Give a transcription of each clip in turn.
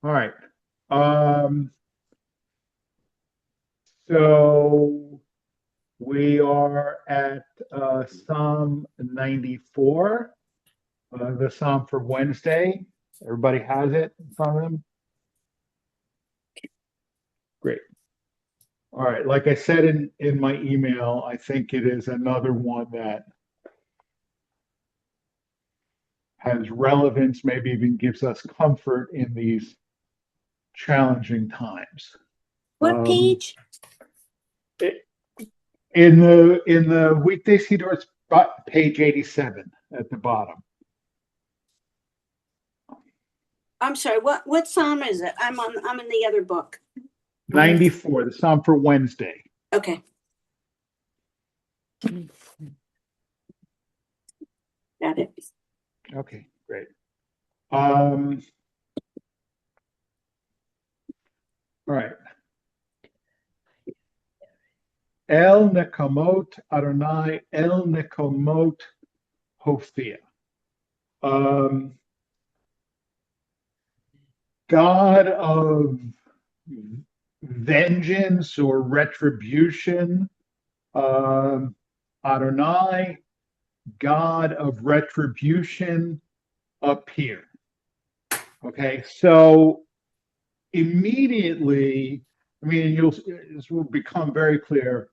All right. Um, so we are at Psalm 94, the Psalm for Wednesday. Everybody has it in front of them? Great. All right. Like I said in my email, I think it is another one that has relevance, maybe even gives us comfort in these challenging times. What Um, page? it, in the weekday Siddur, it's page 87 at the bottom. I'm sorry. What psalm is it? I'm in the other book. 94, the Psalm for Wednesday. Okay. Got it. Okay, great. All right. El Nekomot Adonai, El Nekomot Hophia. Um, God of vengeance or retribution. Um, Adonai, God of retribution, appear. Okay, so immediately, I mean, this will become very clear.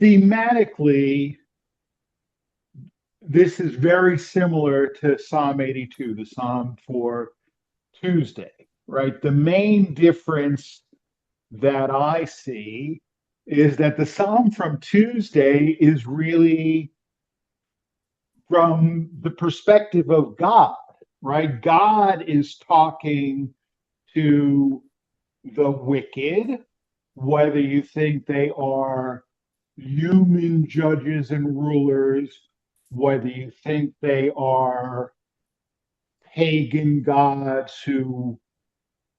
Thematically, this is very similar to Psalm 82, the Psalm for Tuesday, right? The main difference that I see is that the Psalm from Tuesday is really from the perspective of God, right? God is talking to the wicked, whether you think they are human judges and rulers, whether you think they are pagan gods who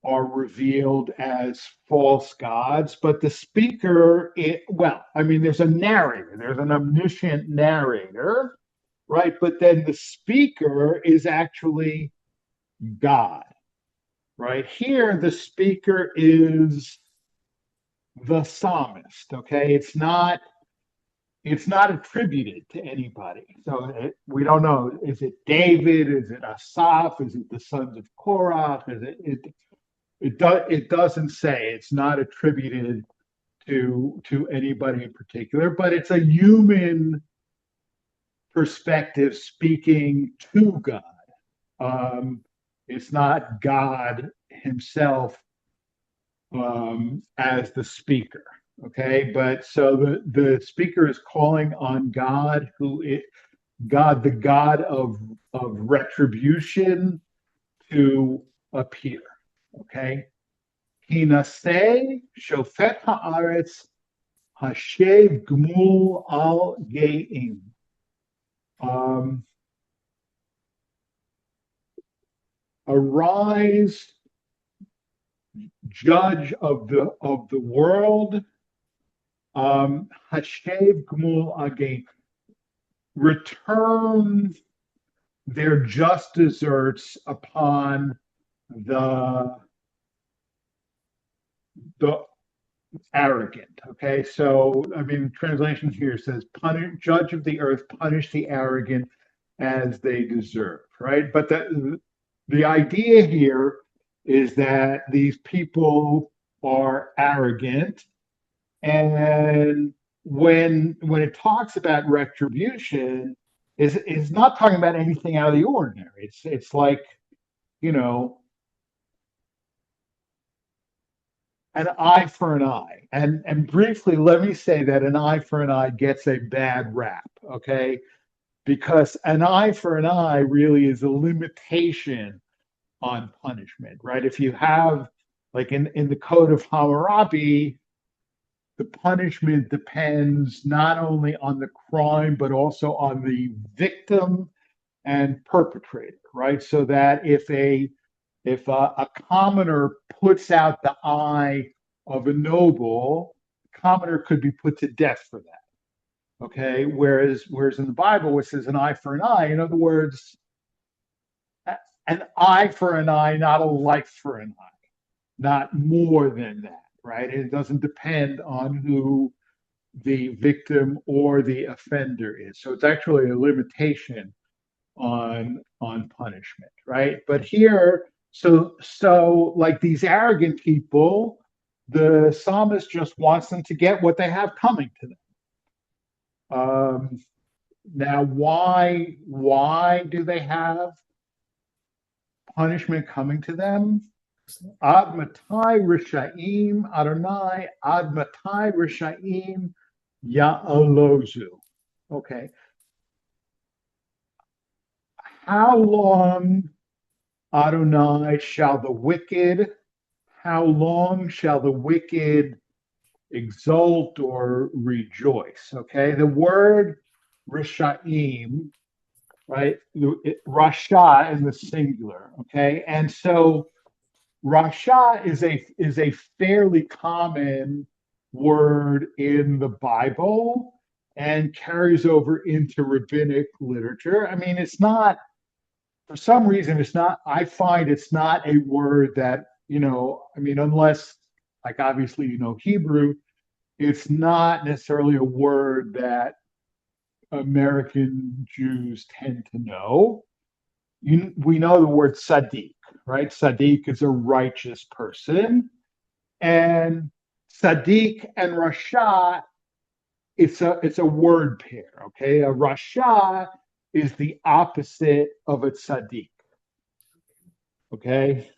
are revealed as false gods. But the speaker, well, I mean, there's a narrator, there's an omniscient narrator, right? But then the speaker is actually God, right? Here, the speaker is the psalmist. Okay, it's not attributed to anybody. So we don't know. Is it David? Is it Asaph? Is it the sons of Korah? It doesn't say. It's not attributed to anybody in particular, but it's a human perspective speaking to God. Um, it's not God himself as the speaker. Okay, but so the speaker is calling on God, God, the God of retribution, to appear. Okay, Hinase shofet haaretz hashev gmul al geim. Um, Arise, judge of the world. Hashev gmul al geim. Return their just deserts upon the the arrogant. Okay, so I mean, translation here says, "Punish, judge of the earth, punish the arrogant as they deserve." Right, but the idea here is that these people are arrogant, and when it talks about retribution, is not talking about anything out of the ordinary. It's like, you know, an eye for an eye. And briefly, let me say that an eye for an eye gets a bad rap, okay? Because an eye for an eye really is a limitation on punishment, right? If you have, like in the Code of Hammurabi, the punishment depends not only on the crime, but also on the victim and perpetrator, right? So that if a commoner puts out the eye of a noble, the commoner could be put to death for that. Okay, whereas in the Bible, it says an eye for an eye. In other words, an eye for an eye, not a life for an eye, not more than that, right? It doesn't depend on who the victim or the offender is. So it's actually a limitation on punishment, right? But here, so like these arrogant people, the psalmist just wants them to get what they have coming to them. Now, why do they have punishment coming to them? Ad matai rishaim Adonai, ad matai rishaim ya'alozu. Okay. How long, Adonai, how long shall the wicked exult or rejoice? Okay. The word rishaim, right? Rasha in the singular. Okay. And so Rasha is a fairly common word in the Bible and carries over into rabbinic literature. I mean, it's not, for some reason, it's not, I find it's not a word that, I mean, unless, like, obviously, Hebrew, it's not necessarily a word that American Jews tend to know. We know the word Sadiq, right? Sadiq is a righteous person. And Sadiq and Rasha, it's a word pair, okay? A Rasha is the opposite of a Sadiq, okay?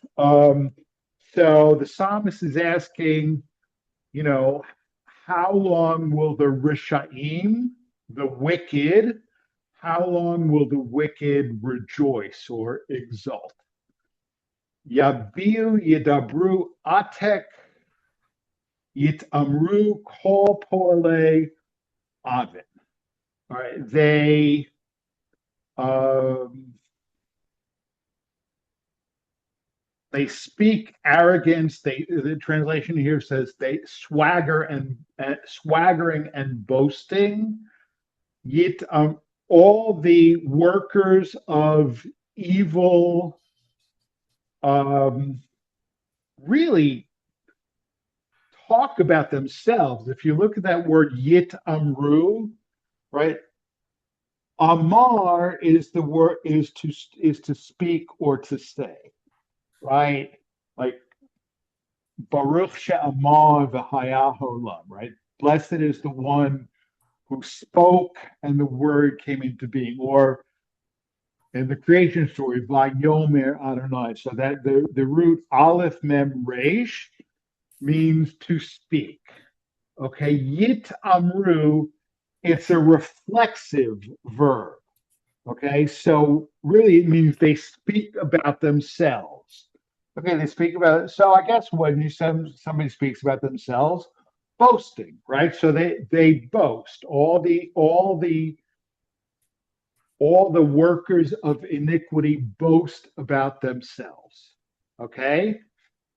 So the psalmist is asking, you know, how long will the Rishaim, the wicked, how long will the wicked rejoice or exult? Yabiu yidabru atek yit amru kol poale avin. All right, um, they speak arrogance. The translation here says they swaggering and boasting. Yit all the workers of evil really talk about themselves. If you look at that word yit amru, right? Amar is the word is to speak or to say, right? Like Baruch she'amar v'haya olam, right? Blessed is the one who spoke and the word came into being, or in the creation story, Vayomer Adonai. So that the root Aleph Mem Resh means to speak. Okay, Yit Amru, it's a reflexive verb. Okay, so really it means they speak about themselves. Okay, they speak about it. So I guess when somebody speaks about themselves, boasting, right? So they boast. All the workers of iniquity boast about themselves. Okay,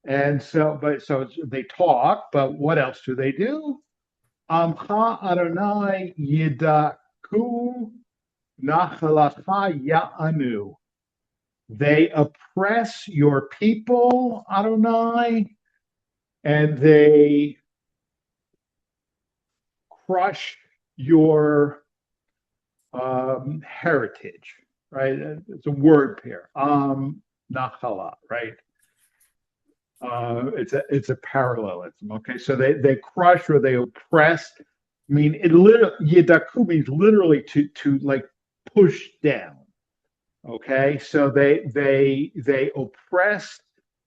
and so they talk, but what else do they do? Amcha Adonai yidaku nachalacha ya'anu. They oppress your people, Adonai, and they crush your heritage, right? It's a word pair. Nachala, right? It's a parallelism. Okay, so they crush or they oppress. I mean, it literally yidaku means literally to like push down. Okay, so they oppress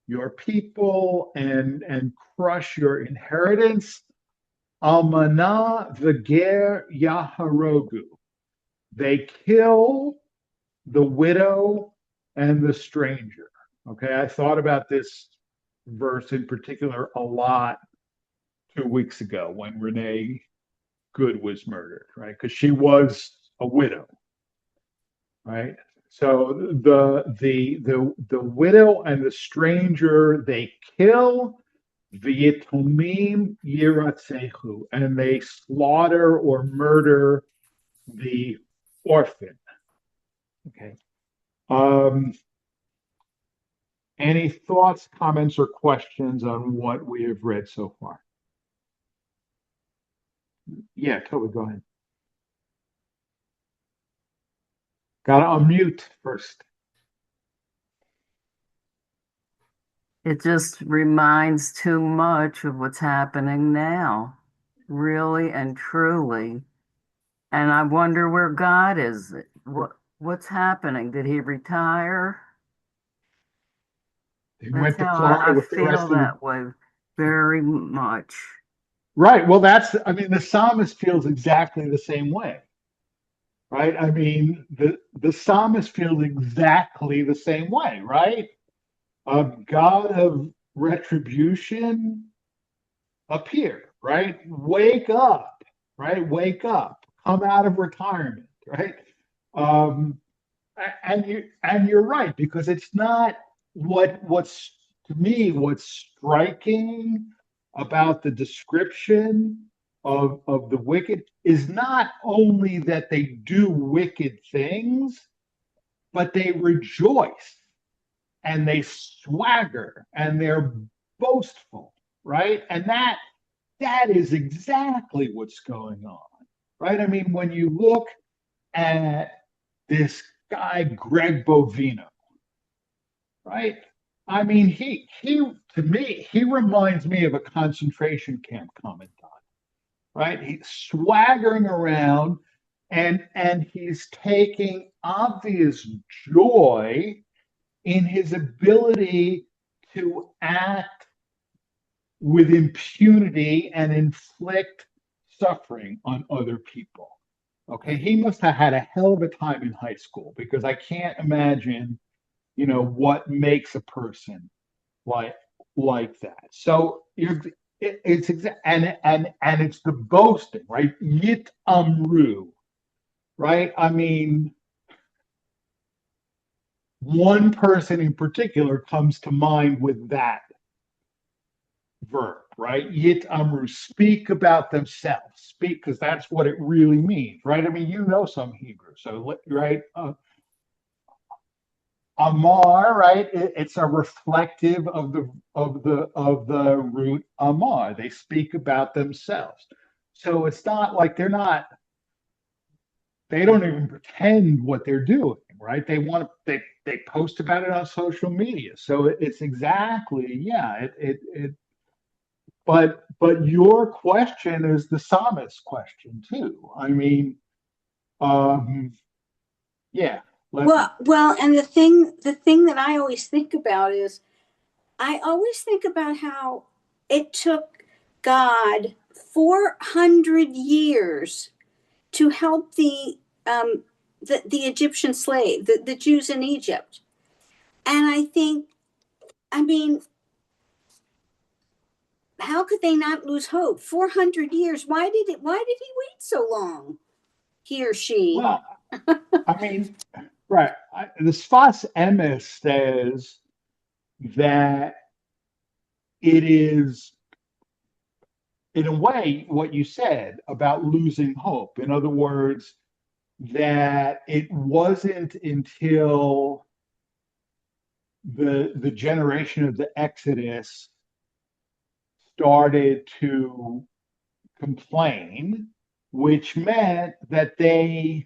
your people and crush your inheritance. Almana v'ger yaharogu. They kill the widow and the stranger. Okay, I thought about this verse in particular a lot 2 weeks ago when Renee Good was murdered, right? Because she was a widow, right? So the widow and the stranger they kill, v'yitomim yiratzechu, and they slaughter or murder the orphan. Okay. Um, Any thoughts, comments, or questions on what we have read so far? Yeah, Toby, go ahead. Gotta unmute first. It just reminds too much of what's happening now, really and truly. And I wonder where God is. What's happening? Did he retire? He That's went to how Florida I with the feel rest of the. that way very much. Right. Well, I mean, the psalmist feels exactly the same way, right? I mean, the psalmist feels exactly the same way, right? A God of retribution appear, right? Wake up, right? Wake up, come out of retirement, right? Um, and you're right because it's not what's to me what's striking about the description of the wicked is not only that they do wicked things, but they rejoice and they swagger and they're boastful, right? And that is exactly what's going on, right? I mean, when you look at this guy Greg Bovino, right? I mean, he to me he reminds me of a concentration camp commandant, right? He's swaggering around and he's taking obvious joy in his ability to act with impunity and inflict suffering on other people. Okay, he must have had a hell of a time in high school because I can't imagine, what makes a person like like that. So it's and it's the boasting, right? Yit amru, right? I mean, one person in particular comes to mind with that verb, right? Yit amru, speak about themselves, speak, because that's what it really means, right? I mean, some Hebrew, so right. Amar, right? It's a reflective of the root amar. They speak about themselves. So it's not like they don't even pretend what they're doing, right? They post about it on social media. So it's exactly, yeah, but your question is the psalmist's question too. I mean, um, yeah. And the thing that I always think about is I always think about how it took God 400 years to help the Egyptian slave, the Jews in Egypt. And I think, I mean, how could they not lose hope? 400 years. Why did he wait so long? He or she. Well, I mean, right. The Sfas Emes says that it is, in a way, what you said about losing hope. In other words, that it wasn't until the generation of the Exodus started to complain, which meant that they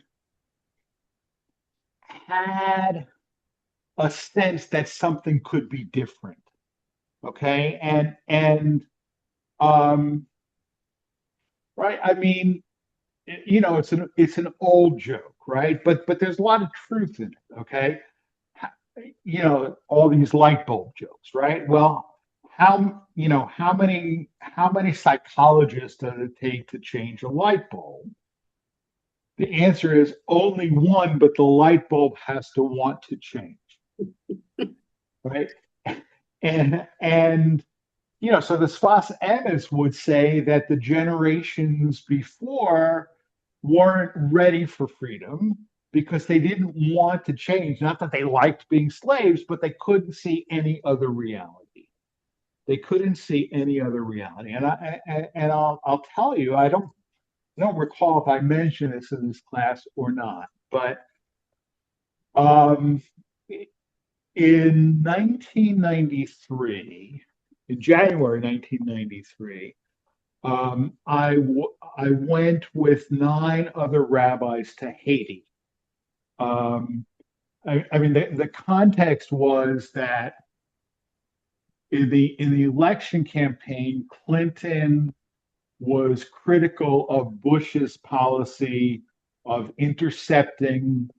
had a sense that something could be different. Okay, and um, right. I mean, it's an old joke, right? But there's a lot of truth in it. Okay, all these light bulb jokes, right? Well, how many psychologists does it take to change a light bulb? The answer is only one, but the light bulb has to want to change, right? And so the Sfas Emes would say that the generations before weren't ready for freedom because they didn't want to change. Not that they liked being slaves, but they couldn't see any other reality. They couldn't see any other reality. And I'll tell you, I don't recall if I mentioned this in this class or not, but um, In 1993, in January 1993, I went with nine other rabbis to Haiti. Um, I mean, the context was that in the election campaign, Clinton was critical of Bush's policy of intercepting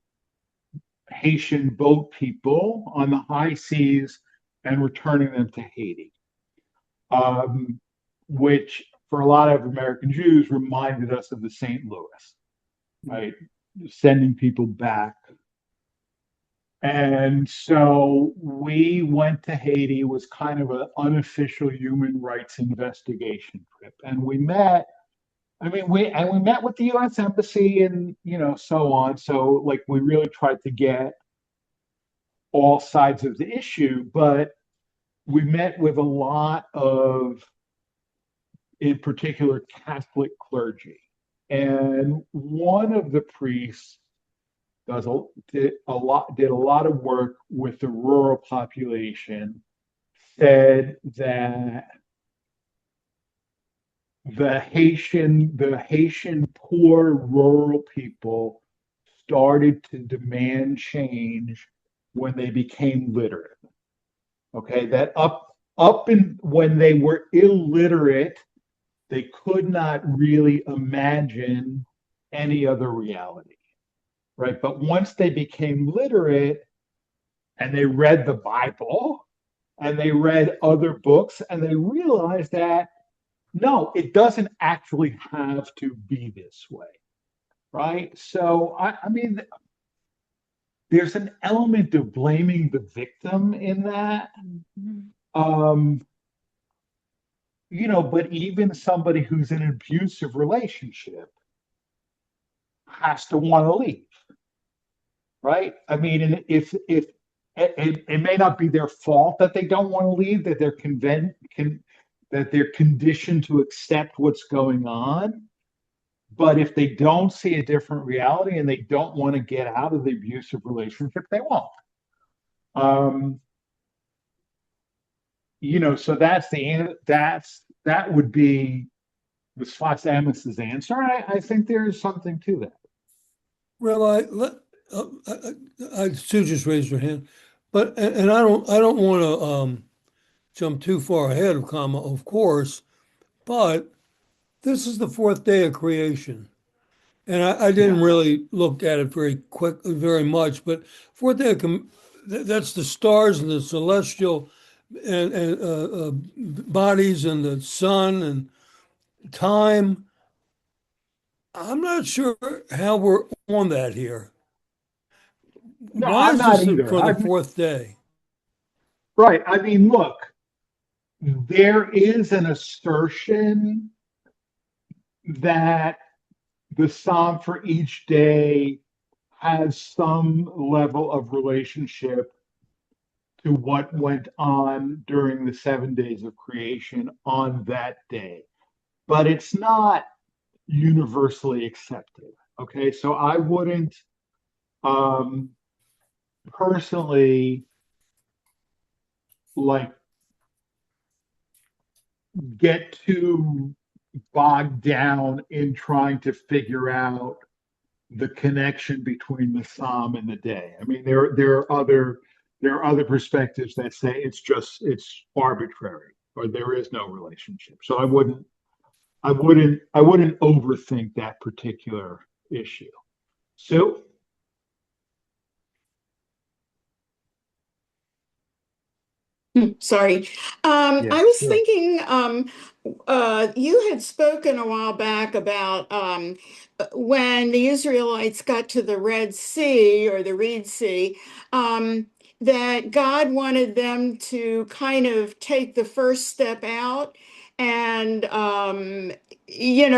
Haitian boat people on the high seas and returning them to Haiti, um, which for a lot of American Jews reminded us of the St. Louis, right? Sending people back. And so we went to Haiti. It was kind of an unofficial human rights investigation trip. And we met with the US Embassy and so on. So like we really tried to get all sides of the issue, but we met with a lot of, in particular, Catholic clergy. And one of the priests did a lot of work with the rural population, said that the Haitian poor rural people started to demand change when they became literate. Okay, that up in when they were illiterate, they could not really imagine any other reality, right? But once they became literate and they read the Bible and they read other books and they realized that no, it doesn't actually have to be this way, right? So I mean, there's an element of blaming the victim in that. Um, but even somebody who's in an abusive relationship has to want to leave, right? I mean, and if it may not be their fault that they don't want to leave, that they're conditioned to accept what's going on. But if they don't see a different reality and they don't want to get out of the abusive relationship, they won't. Um, so that would be the Sfas Amos's answer. I think there is something to that. Rabbi, Sue just raised her hand, but and I don't want to jump too far ahead of comma, of course, but this is the fourth day of creation, and I Yeah. didn't really look at it very much, but fourth day that's the stars and the celestial and bodies and the sun and time. I'm not sure how we're on that here. No, Why I'm is not this either. for the fourth day? Right. I mean, look, there is an assertion that the psalm for each day has some level of relationship to what went on during the 7 days of creation on that day, but it's not universally accepted. Okay, so I wouldn't um, personally like get too bogged down in trying to figure out the connection between the psalm and the day. I mean, there are other perspectives that say it's arbitrary or there is no relationship. So I wouldn't overthink that particular issue. So Sorry. yeah, I was sure. thinking, you had spoken a while back about when the Israelites got to the Red Sea or the Reed Sea, um, that God wanted them to kind of take the first step out. And,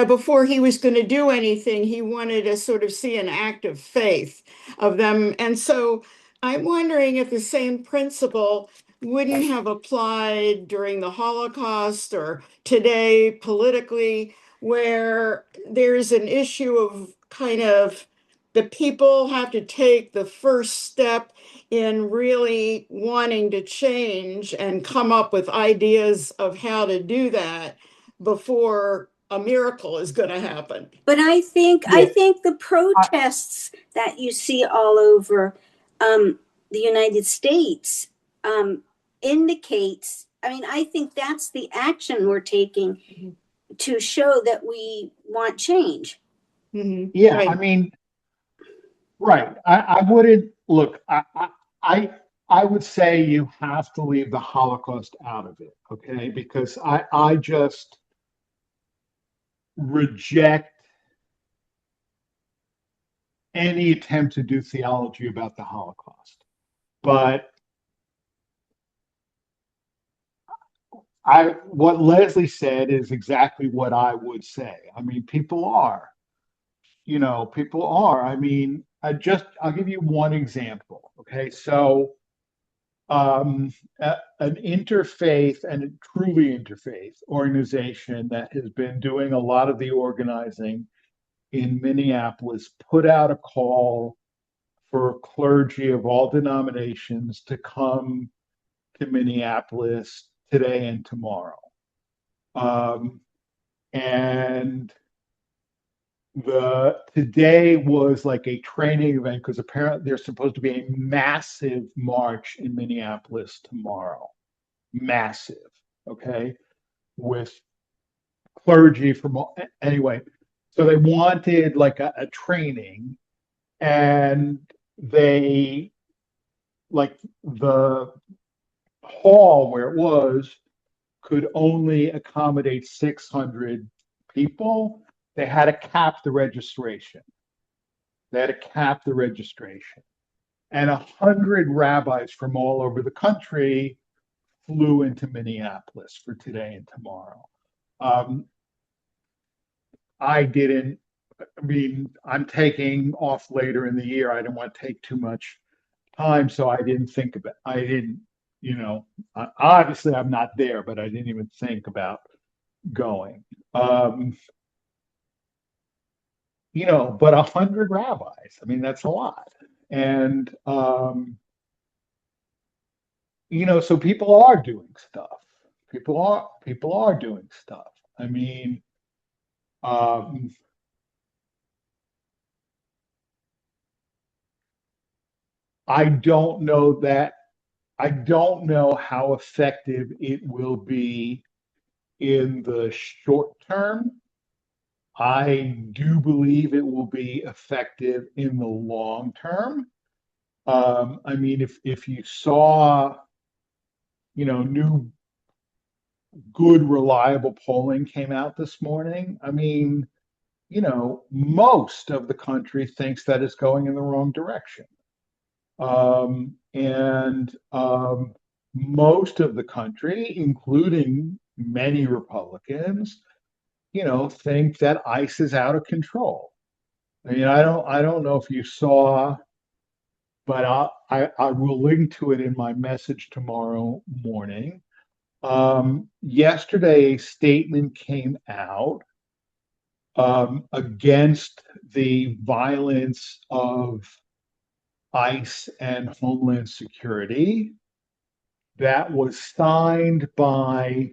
before he was going to do anything, he wanted to sort of see an act of faith of them. And so I'm wondering if the same principle wouldn't have applied during the Holocaust or today politically, where there's an issue of kind of the people have to take the first step in really wanting to change and come up with ideas of how to do that before a miracle is going to happen. But I think Yeah, the protests that you see all over the United States indicates. I mean, I think that's the action we're taking to show that we want change. yeah. I Right. mean, right. I wouldn't look. I I would say you have to leave the Holocaust out of it, okay? Because I just reject any attempt to do theology about the Holocaust. But I what Leslie said is exactly what I would say. I mean, people are. I mean, I'll give you one example. Okay, so an interfaith and a truly interfaith organization that has been doing a lot of the organizing in Minneapolis put out a call for clergy of all denominations to come to Minneapolis today and tomorrow. Um, and the today was like a training event because apparently there's supposed to be a massive march in Minneapolis tomorrow. Massive, okay, with clergy from all, anyway. So they wanted like a training, and they like the hall where it was could only accommodate 600 people. They had to cap the registration. They had to cap the registration. And 100 rabbis from all over the country flew into Minneapolis for today and tomorrow. Um, I didn't, I mean, I'm taking off later in the year. I didn't want to take too much time, so I didn't think about. I didn't, obviously I'm not there, but I didn't even think about going. Um, but 100 rabbis. I mean, that's a lot, and so people are doing stuff. People are doing stuff. I mean, um, I don't know that. I don't know how effective it will be in the short term. I do believe it will be effective in the long term. I mean, if you saw, new good, reliable polling came out this morning, I mean, most of the country thinks that it's going in the wrong direction. And most of the country, including many Republicans, think that ICE is out of control. I mean, I don't know if you saw, but I will link to it in my message tomorrow morning. Yesterday, a statement came out against the violence of ICE and Homeland Security that was signed by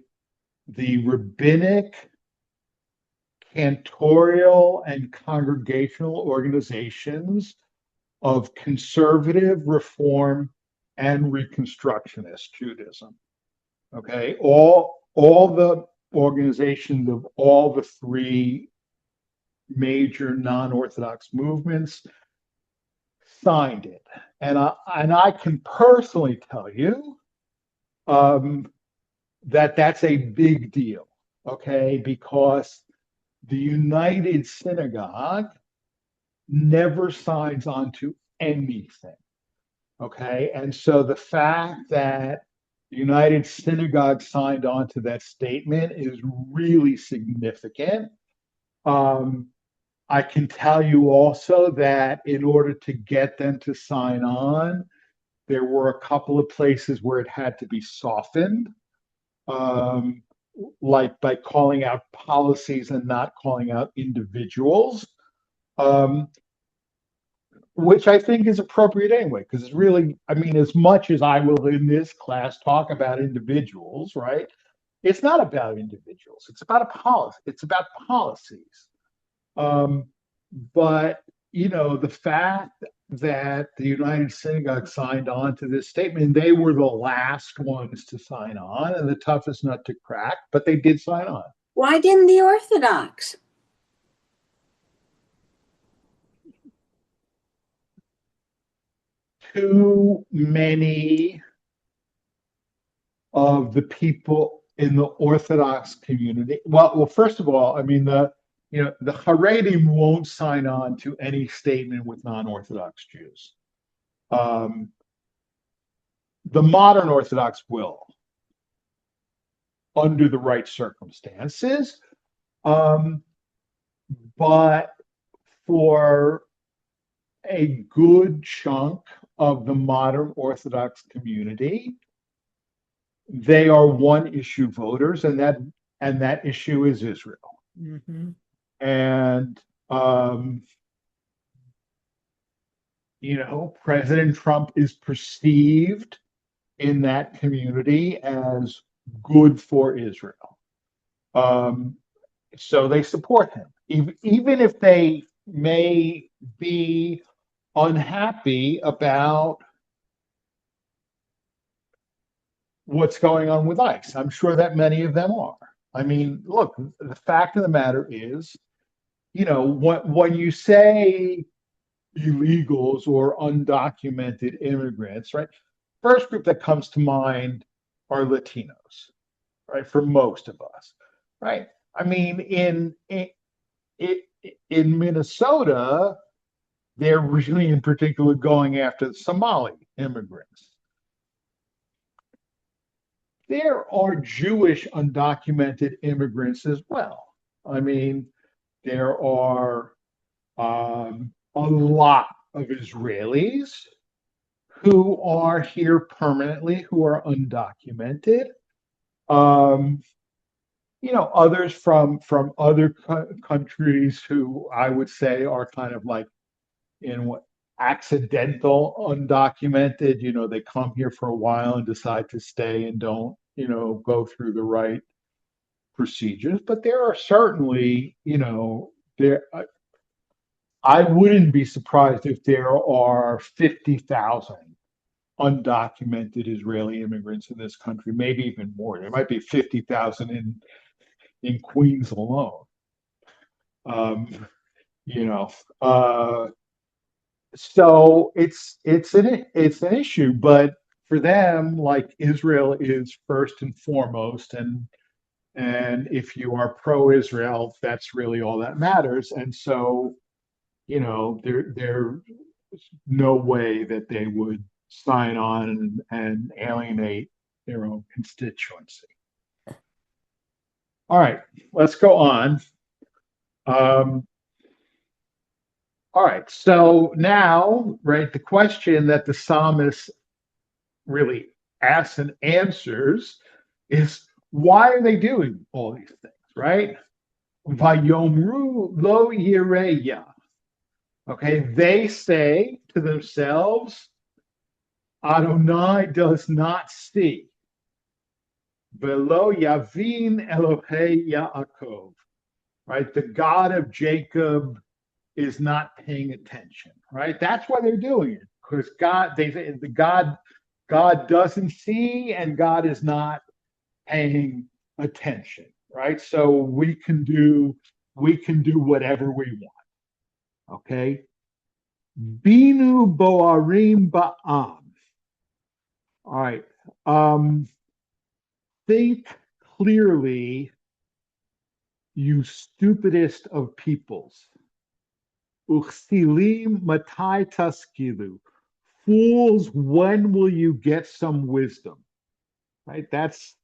the rabbinic, cantorial, and congregational organizations of conservative reform and reconstructionist Judaism. Okay, all the organizations of all the three major non-Orthodox movements signed it, and I can personally tell you that that's a big deal. Okay, because the United Synagogue never signs on to anything. Okay. And so the fact that the United Synagogue signed on to that statement is really significant. Um, I can tell you also that in order to get them to sign on, there were a couple of places where it had to be softened, um, like by calling out policies and not calling out individuals. Um, which I think is appropriate anyway, because it's really, I mean, as much as I will in this class talk about individuals, right? It's not about individuals. It's about a policy. It's about policies. Um, but the fact that the United Synagogue signed on to this statement, they were the last ones to sign on and the toughest nut to crack, but they did sign on. Why didn't the Orthodox? Too many of the people in the Orthodox community. Well, first of all, I mean the Haredim won't sign on to any statement with non-Orthodox Jews. The modern Orthodox will, under the right circumstances, but for a good chunk of the modern Orthodox community, they are one issue voters, and that issue is Israel. Mm-hmm. And President Trump is perceived in that community as good for Israel. So they support him, even if they may be unhappy about what's going on with ICE. I'm sure that many of them are. I mean, look, the fact of the matter is, when you say illegals or undocumented immigrants, right? First group that comes to mind are Latinos, right? For most of us, right? I mean, in Minnesota, they're really in particular going after the Somali immigrants. There are Jewish undocumented immigrants as well. I mean, there are a lot of Israelis who are here permanently, who are undocumented. Others from other countries who I would say are kind of like what accidental undocumented. They come here for a while and decide to stay and don't go through the right procedures. But there are certainly there. I wouldn't be surprised if there are 50,000 undocumented Israeli immigrants in this country, maybe even more. There might be 50,000 in Queens alone. Um, you know, uh, so it's an issue, but for them, like Israel is first and foremost, and if you are pro-Israel, that's really all that matters. And so, there's no way that they would sign on and alienate their own constituency. All right, let's go on. All right, so now, right, the question that the psalmist really asks and answers is why are they doing all these things, right? Vayomru lo yireya. Okay, they say to themselves, Adonai does not see. Velo yavin Elohei Yaakov. Right, the God of Jacob is not paying attention. Right, that's why they're doing it, because God doesn't see, and God is not paying attention. Right, so we can do whatever we want. Okay, binu boarim ba'am. All right, think clearly, you stupidest of peoples. Uchsilim matai taskilu. Fools, when will you get some wisdom? Right? That's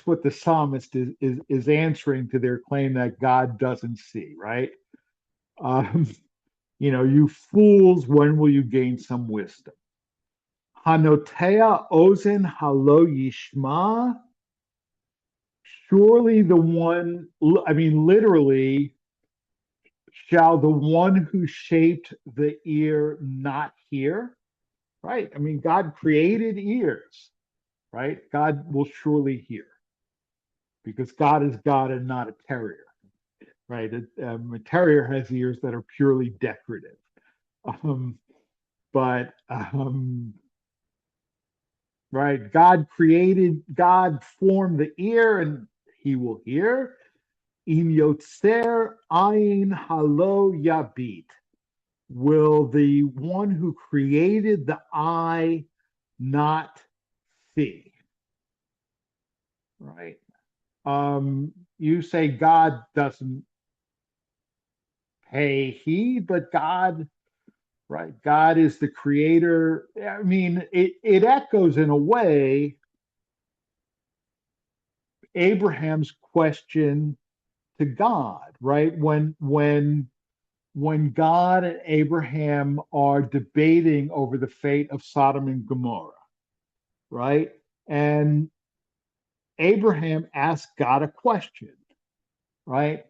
what the psalmist is answering to their claim that God doesn't see, right? You fools, when will you gain some wisdom? Hanotea ozen halo yishma. Surely the one, I mean, literally, Shall the one who shaped the ear not hear? Right? I mean, God created ears, right? God will surely hear because God is God and not a terrier, right? A terrier has ears that are purely decorative. Um, but right, God formed the ear and he will hear. Im yotzer ayin halo yabit. Will the one who created the eye not see? Right? You say God doesn't pay heed, but God, right? God is the creator. I mean, it echoes in a way Abraham's question to God, right? When God and Abraham are debating over the fate of Sodom and Gomorrah, right? And Abraham asked God a question, right?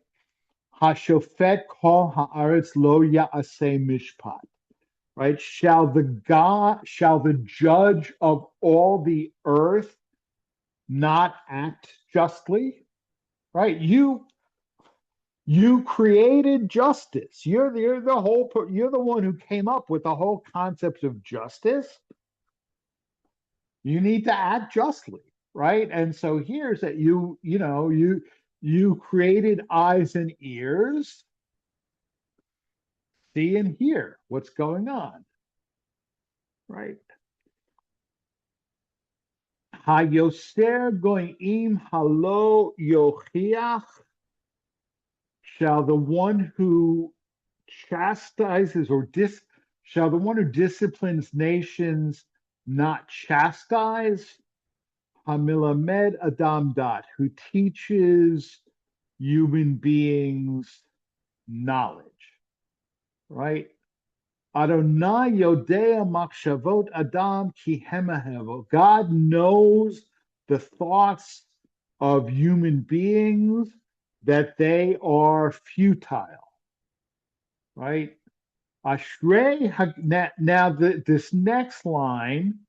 Hashofet kol haaretz lo ya'aseh mishpat, right? Shall the judge of all the earth not act justly? Right? You created justice. You're the one who came up with the whole concept of justice. You need to act justly, right? And so here's that you created eyes and ears, see and hear what's going on, right? Hayoser goyim halo yochiach. Shall the one who chastises shall the one who disciplines nations not chastise? Hamilamed Adam Dat, who teaches human beings knowledge, right? Adonai Yodea Makshavot Adam Ki Hemahevel. God knows the thoughts of human beings that they are futile, right? Ashrei. Now this next line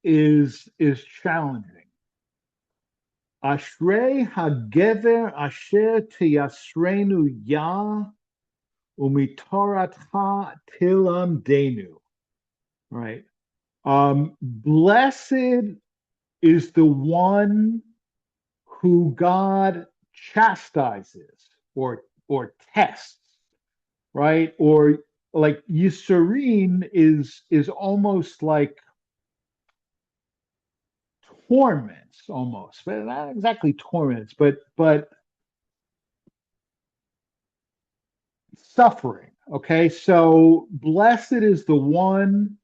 is challenging. Ashrei hagever asher tiyasrenu yah umitoratcha tilamdenu. Right. Blessed is the one who God chastises or tests, right? Or like Yisurin is almost like torments, almost, but not exactly torments, but suffering. Okay, so blessed is the one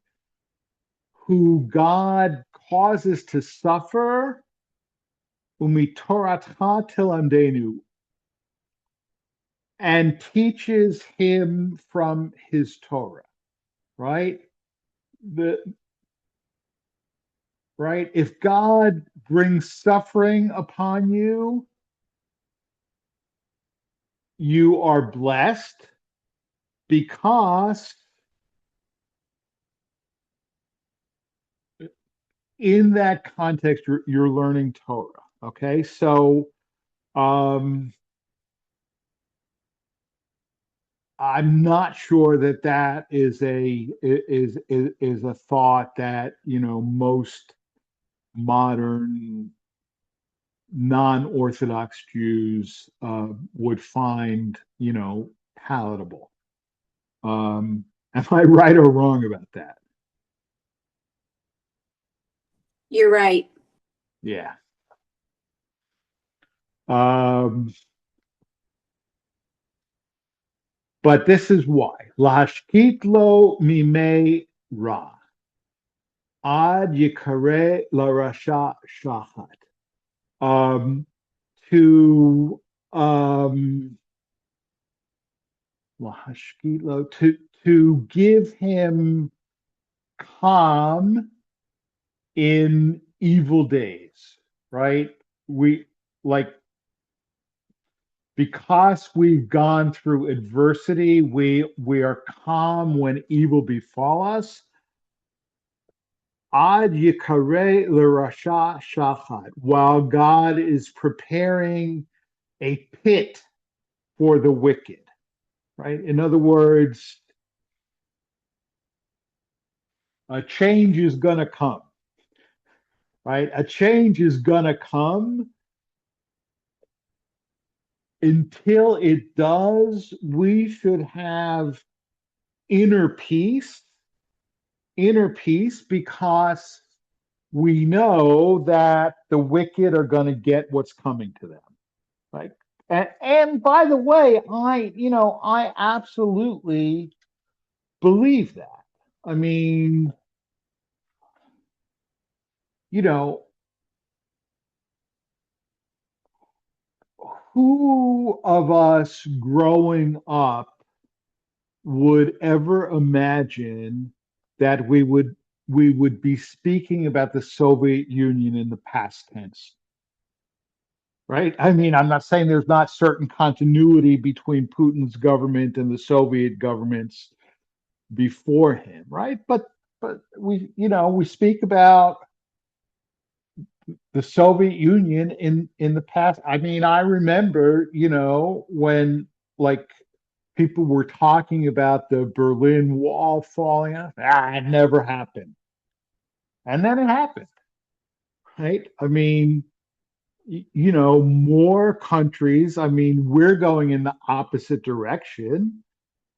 who God causes to suffer, umitoratcha tilamdenu, and teaches him from his Torah, right? The right, if God brings suffering upon you, you are blessed because in that context you're learning Torah. Okay, so um I'm not sure that is a thought that most modern non-Orthodox Jews would find palatable. Am I right or wrong about that? You're right. Yeah. Um, but this is why. Lahashkit lo mimei ra. Ad yikare la rasha shachat. To lahashkit lo, to give him calm in evil days, right? We like because we've gone through adversity, we are calm when evil befall us. Ad yikare l'rasha shachad, while God is preparing a pit for the wicked, right? In other words, a change is going to come, right? A change is going to come. Until it does, we should have inner peace, because we know that the wicked are going to get what's coming to them, right? And by the way, I absolutely believe that. I mean, you know, who of us growing up would ever imagine that we would be speaking about the Soviet Union in the past tense, right? I mean, I'm not saying there's not certain continuity between Putin's government and the Soviet governments before him, right? But we speak about the Soviet Union in the past. I mean, I remember, when like people were talking about the Berlin Wall falling off. It never happened. And then it happened, right? I mean, more countries, I mean, we're going in the opposite direction,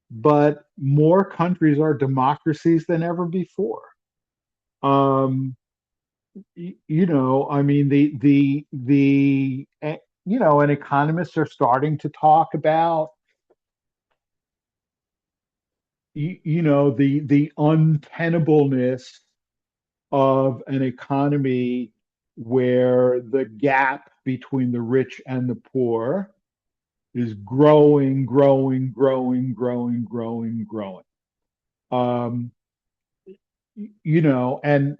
but more countries are democracies than ever before. Um, I mean, and economists are starting to talk about the untenableness of an economy where the gap between the rich and the poor is growing, growing, growing, growing, growing, growing. Um, and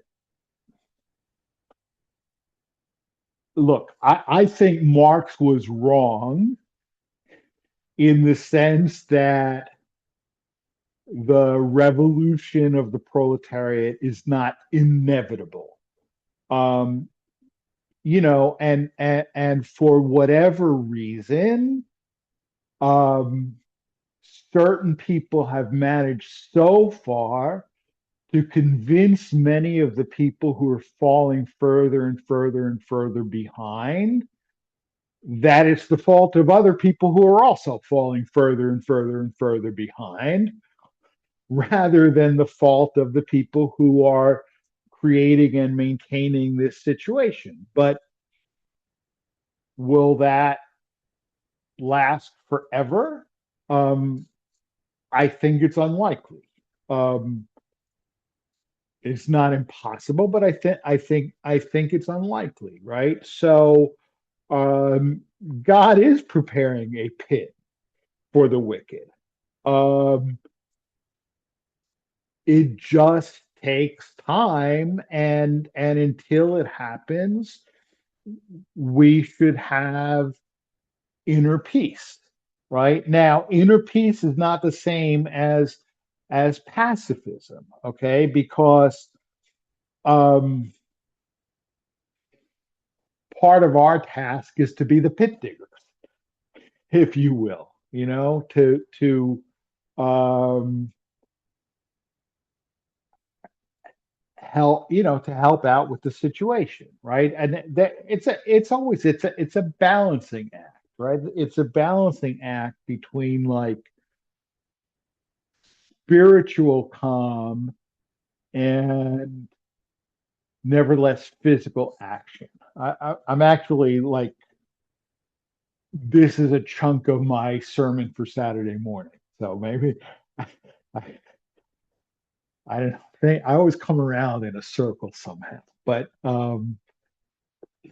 look, I think Marx was wrong in the sense that the revolution of the proletariat is not inevitable. Um, and for whatever reason, um, certain people have managed so far to convince many of the people who are falling further and further and further behind that it's the fault of other people who are also falling further and further and further behind, rather than the fault of the people who are creating and maintaining this situation. But will that last forever? Um, I think it's unlikely. Um, it's not impossible, but I think it's unlikely, right? So um, God is preparing a pit for the wicked. Um, it just takes time, and until it happens, we should have inner peace. Right now, inner peace is not the same as pacifism, okay? Because um, part of our task is to be the pit diggers, if you will, to um, help out with the situation, right? And that it's a balancing act, right? It's a balancing act between like spiritual calm and nevertheless physical action. I'm actually like, this is a chunk of my sermon for Saturday morning. So maybe I, I don't think I always come around in a circle somehow, but I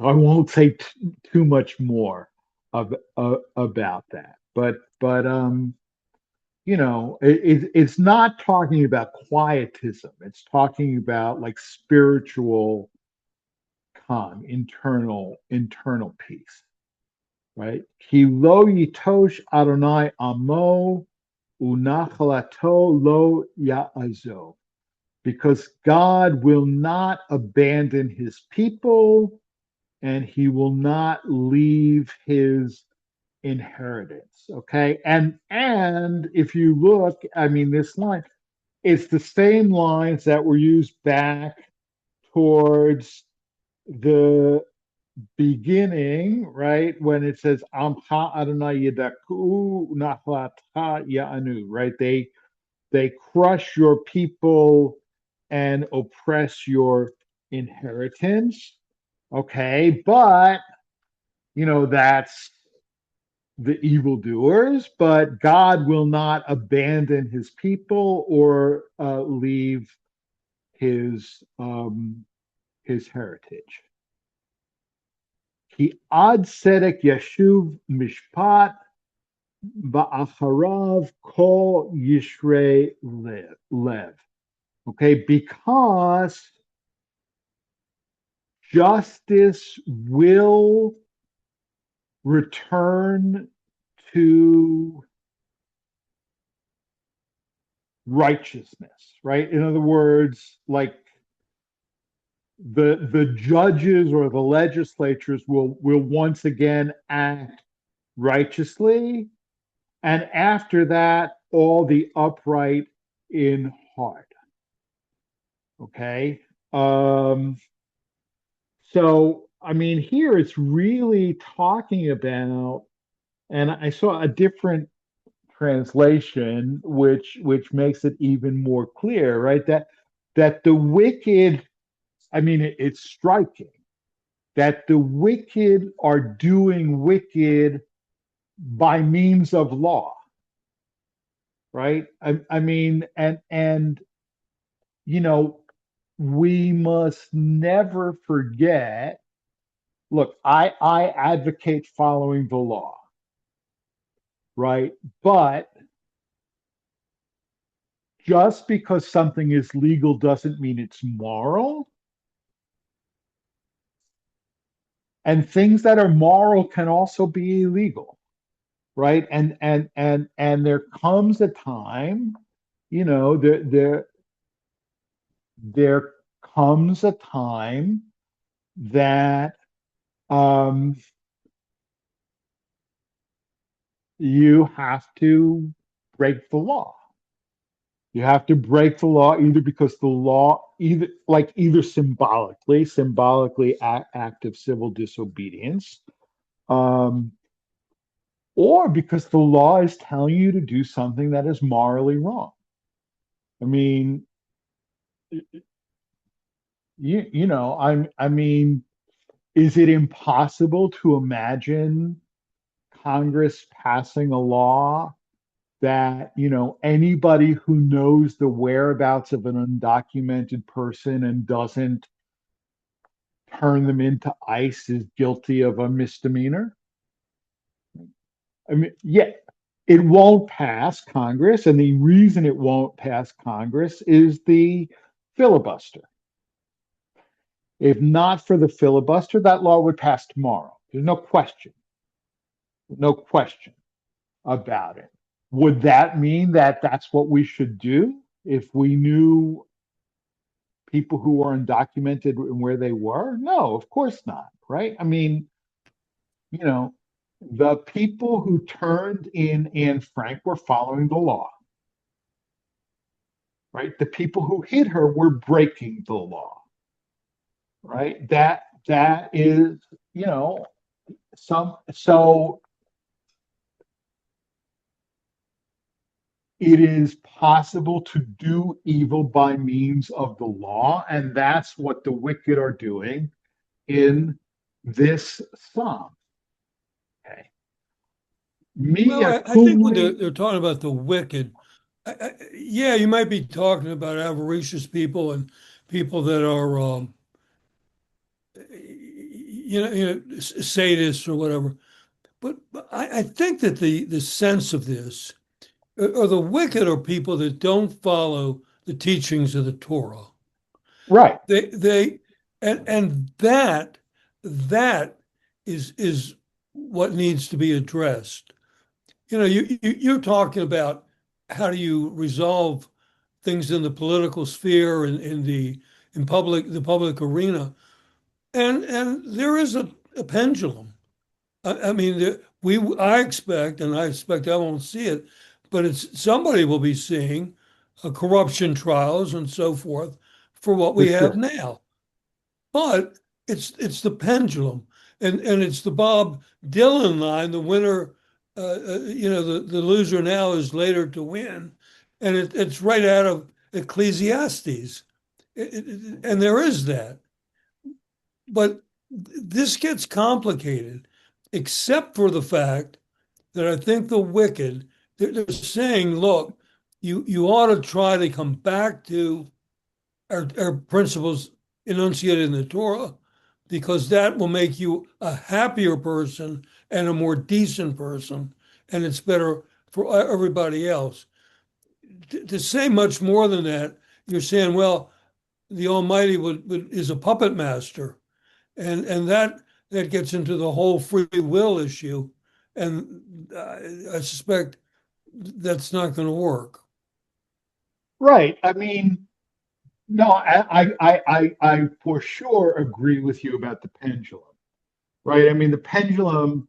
won't say too much more about that. But it's not talking about quietism. It's talking about like spiritual calm, internal peace. right? Ki lo yitosh Adonai amo unachalato lo ya'azo. Because God will not abandon his people and he will not leave his inheritance. Okay. And if you look, I mean, this line, it's the same lines that were used back towards the beginning, right? When it says Amcha Adonai Yedaku Nachlata Ya'anu, right? They crush your people and oppress your inheritance. Okay, but that's the evildoers, but God will not abandon his people or leave his heritage. Ki ad sedek yeshuv mishpat ba'acharav kol yishrei lev. Okay, because justice will return to righteousness, right? In other words, like the judges or the legislatures will once again act righteously, and after that, all the upright in heart. Okay. So I mean, here it's really talking about, and I saw a different translation which makes it even more clear, right? That the wicked, I mean, it's striking that the wicked are doing wicked by means of law, right? I mean, and you know, we must never forget. Look, I advocate following the law, right? But just because something is legal doesn't mean it's moral. And things that are moral can also be illegal, right? And there comes a time, there comes a time that um, you have to break the law. You have to break the law either because the law, either symbolically act of civil disobedience, um, or because the law is telling you to do something that is morally wrong. I mean, I mean, is it impossible to imagine Congress passing a law that, anybody who knows the whereabouts of an undocumented person and doesn't turn them into ICE is guilty of a misdemeanor? I mean, yeah, it won't pass Congress, and the reason it won't pass Congress is the filibuster. If not for the filibuster, that law would pass tomorrow. There's no question about it. Would that mean that that's what we should do if we knew people who were undocumented and where they were? No, of course not, right? I mean, you know, the people who turned in Anne Frank were following the law, right? The people who hid her were breaking the law, right? That is, so it is possible to do evil by means of the law, and that's what the wicked are doing in this psalm. Okay. Well, Mia I think when kumli. they're talking about the wicked, yeah, you might be talking about avaricious people and people that are, sadists or whatever. But I think that the sense of this, or the wicked are people that don't follow the teachings of the Torah. Right. They and that is what needs to be addressed. You're talking about how do you resolve things in the political sphere and in the public arena, and there is a pendulum. I mean, I expect, and I expect I won't see it, but it's somebody will be seeing corruption trials and so forth for what For we have sure. now. But it's the pendulum, and it's the Bob Dylan line. The winner, the loser now is later to win, and it's right out of Ecclesiastes, and there is that. But this gets complicated, except for the fact that I think the wicked, they're saying, look, you ought to try to come back to our principles enunciated in the Torah, because that will make you a happier person and a more decent person, and it's better for everybody else. To say much more than that, you're saying, well, the Almighty is a puppet master, and that gets into the whole free will issue, and I suspect that's not going to work. Right. I mean, no, I for sure agree with you about the pendulum. Right. I mean, the pendulum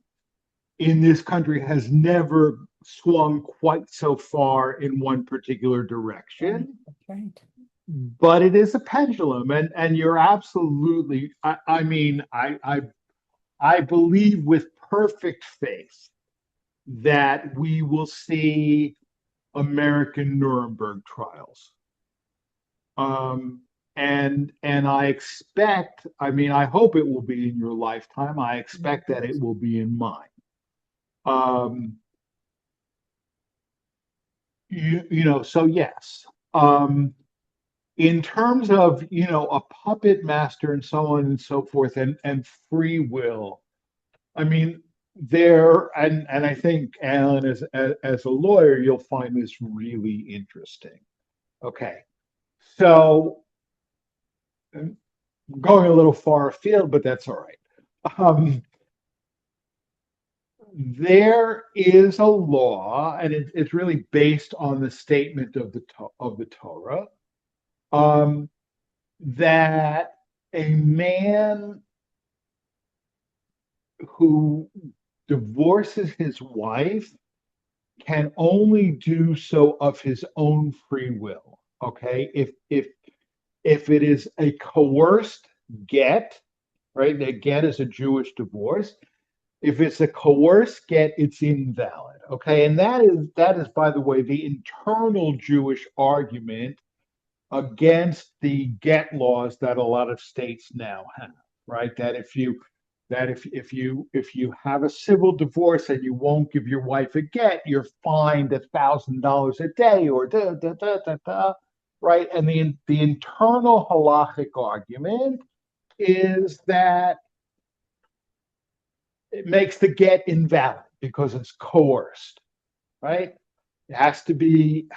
in this country has never swung quite so far in one particular direction, Right. but it is a pendulum, and you're absolutely. I mean, I believe with perfect faith that we will see American Nuremberg trials. Um, and I expect, I mean, I hope it will be in your lifetime. I expect that it will be in mine. Um, so yes. In terms of, a puppet master and so on and so forth, and free will, I mean, and I think, Alan, as a lawyer, you'll find this really interesting. Okay. So I'm going a little far afield, but that's all right. Um, there is a law, and it's really based on the statement of the Torah, um, that a man who divorces his wife can only do so of his own free will. Okay, if it is a coerced get, right? The get is a Jewish divorce. If it's a coerced get, it's invalid. Okay, and that is, by the way, the internal Jewish argument against the get laws that a lot of states now have, right? That if you have a civil divorce and you won't give your wife a get, you're fined $1,000 a day, or right? And the internal halachic argument is that it makes the get invalid because it's coerced, right? It has to be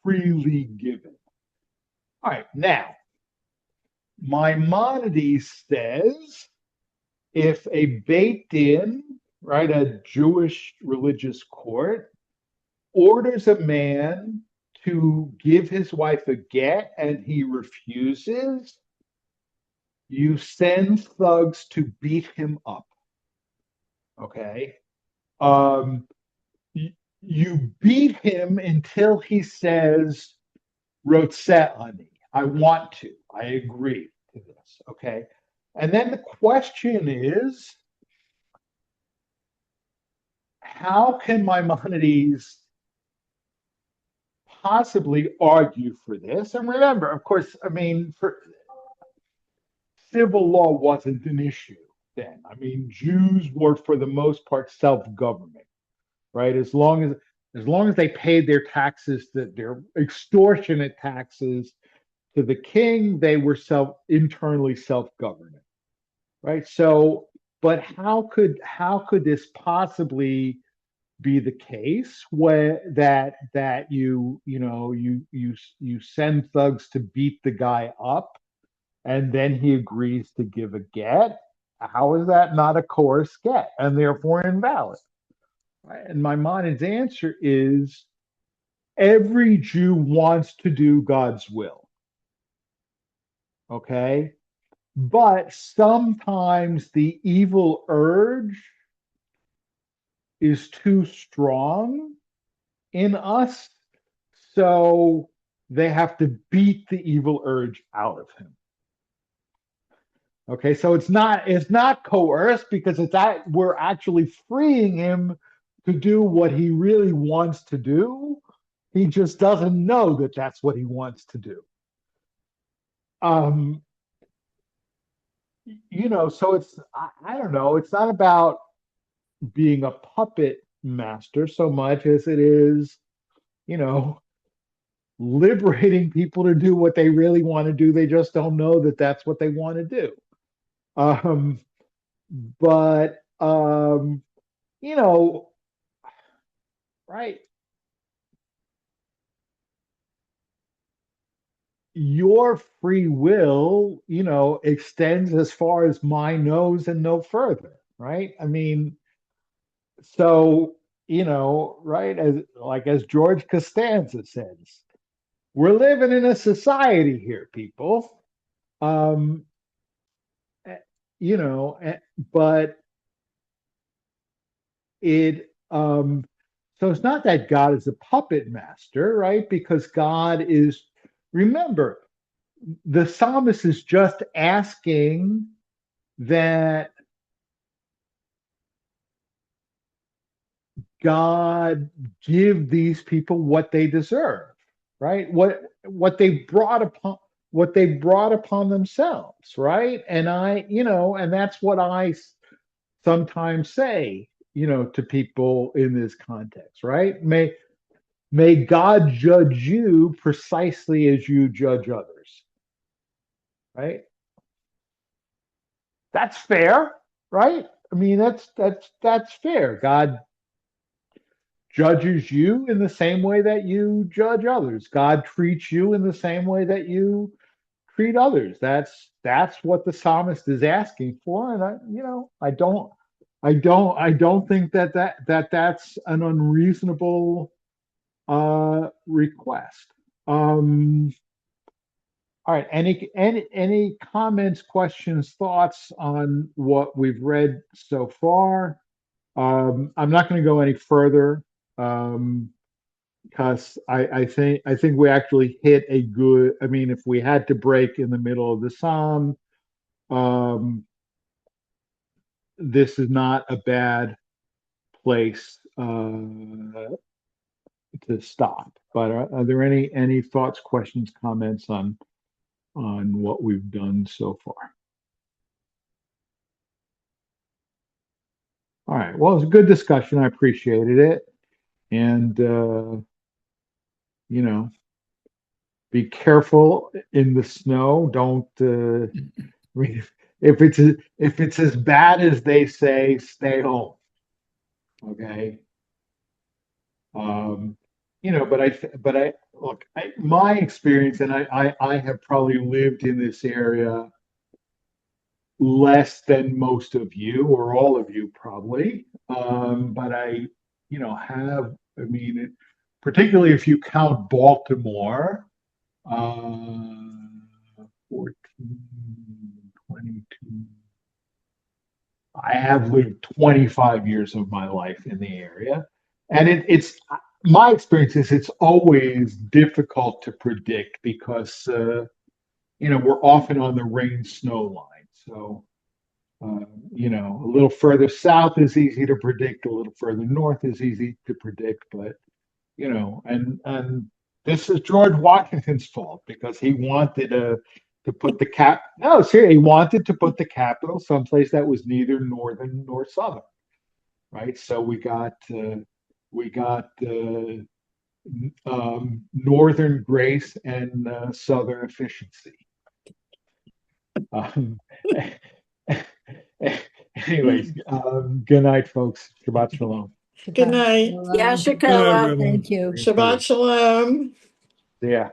freely given. All right, now Maimonides says if a Beit Din, right, a Jewish religious court, orders a man to give his wife a get and he refuses, you send thugs to beat him up. Okay. Um, you beat him until he says, Rotseh ani, I want to, I agree to this. Okay. And then the question is, how can Maimonides possibly argue for this? And remember, of course, I mean, civil law wasn't an issue then. I mean, Jews were for the most part self-government, right? As long as they paid their taxes, their extortionate taxes to the king, they were internally self-governing, right? So, but how could this possibly be the case where that you send thugs to beat the guy up and then he agrees to give a get? how is that not a coerced get and therefore invalid? Right? And Maimonides' answer is every Jew wants to do God's will. Okay? But sometimes the evil urge is too strong in us, so they have to beat the evil urge out of him. Okay, so it's not coerced because we're actually freeing him to do what he really wants to do. He just doesn't know that that's what he wants to do. Um, so I don't know. It's not about being a puppet master so much as it is, you know, liberating people to do what they really want to do. They just don't know that that's what they want to do. Um, but you know, right? Your free will, extends as far as my nose and no further, right? I mean, so, right, as George Costanza says, we're living in a society here, people. Um, eh, but so it's not that God is a puppet master, right? Because remember, the psalmist is just asking that God give these people what they deserve, right? What they brought upon themselves, right? And that's what I sometimes say, to people in this context, right? May God judge you precisely as you judge others, right? That's fair, right? I mean, that's fair. God judges you in the same way that you judge others. God treats you in the same way that you treat others. That's what the psalmist is asking for, and I don't think that's an unreasonable request. All right. Any comments, questions, thoughts on what we've read so far? I'm not going to go any further because I think we actually hit a good. I mean, if we had to break in the middle of the psalm, um, this is not a bad place to stop. But are there any thoughts, questions, comments on what we've done so far? All right. Well, it was a good discussion. I appreciated it. And, be careful in the snow. Don't, I mean, if it's as bad as they say, stay home. Okay. Um, but I look, my experience, and I have probably lived in this area less than most of you or all of you probably. But I mean, particularly if you count Baltimore, uh, 14, 22. I have lived 25 years of my life in the area. And it's my experience is it's always difficult to predict because, we're often on the rain snow line. So, a little further south is easy to predict, a little further north is easy to predict, but and this is George Washington's fault because he wanted to put the cap. No, seriously, he wanted to put the capital someplace that was neither northern nor southern, right? So we got northern grace and southern efficiency. Um, Anyways, good night, folks. Shabbat shalom. Good night. Yeah, Good night, Shakala. everyone. Shabbat shalom. Yeah.